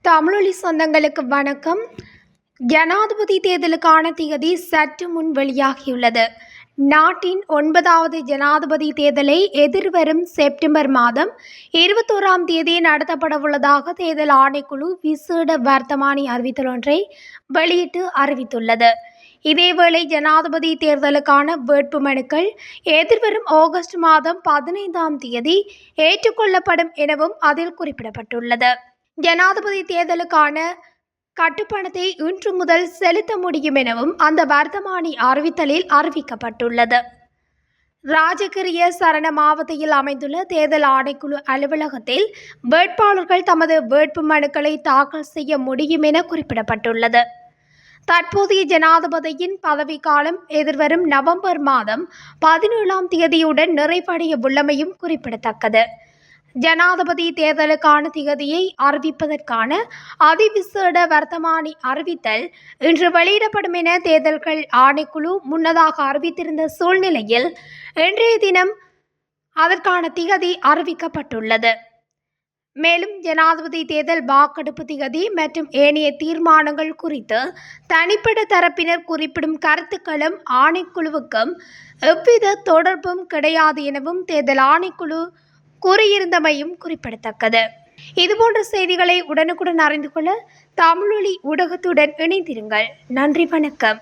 தமிழொலி சொந்தங்களுக்கு வணக்கம். ஜனாதிபதி தேர்தலுக்கான திகதி சற்று முன் வெளியாகியுள்ளது. நாட்டின் 9வது ஜனாதிபதி தேர்தலை எதிர்வரும் செப்டம்பர் மாதம் 21ஆம் தேதி நடத்தப்படவுள்ளதாக தேர்தல் ஆணைக்குழு விசேட வர்த்தமானி அறிவித்தல் ஒன்றை வெளியிட்டு அறிவித்துள்ளது. இதேவேளை ஜனாதிபதி தேர்தலுக்கான வேட்புமனுக்கள் எதிர்வரும் ஆகஸ்ட் மாதம் 15ஆம் தேதி ஏற்றுக்கொள்ளப்படும் எனவும் அதில் குறிப்பிடப்பட்டுள்ளது. ஜனாதிபதி தேர்தலுக்கான கட்டுப்பணத்தை இன்று முதல் செலுத்த முடியும் எனவும் அந்த வர்த்தமானி அறிவித்தலில் அறிவிக்கப்பட்டுள்ளது. ராஜகிரிய சரண மாவட்டத்தில் அமைந்துள்ள தேர்தல் ஆணைக்குழு அலுவலகத்தில் வேட்பாளர்கள் தமது வேட்பு மனுக்களை தாக்கல் செய்ய முடியும் என குறிப்பிடப்பட்டுள்ளது. தற்போதைய ஜனாதிபதியின் பதவிக்காலம் எதிர்வரும் நவம்பர் மாதம் 17ஆம் தேதியுடன் நிறைவடைய உள்ளமையும் குறிப்பிடத்தக்கது. ஜனாதிபதி தேர்தலுக்கான திகதியை அறிவிப்பதற்கான அதிவிசேட வர்த்தமானி அறிவித்தல் இன்று வெளியிடப்படும் என தேர்தல்கள் ஆணைக்குழு முன்னதாக அறிவித்திருந்த சூழ்நிலையில் இன்றைய தினம் அதற்கான திகதி அறிவிக்கப்பட்டுள்ளது. மேலும் ஜனாதிபதி தேர்தல் வாக்கெடுப்பு திகதி மற்றும் ஏனைய தீர்மானங்கள் குறித்து தனிப்பட்ட தரப்பினர் குறிப்பிடும் கருத்துக்களும் ஆணைக்குழுவுக்கும் எவ்வித தொடர்பும் கிடையாது எனவும் தேர்தல் ஆணைக்குழு கூறியிருந்தமையும் குறிப்பிடத்தக்கது. இதுபோன்ற செய்திகளை உடனுக்குடன் அறிந்து கொள்ள தமிழொலி ஊடகத்துடன் இணைந்திருங்கள். நன்றி, வணக்கம்.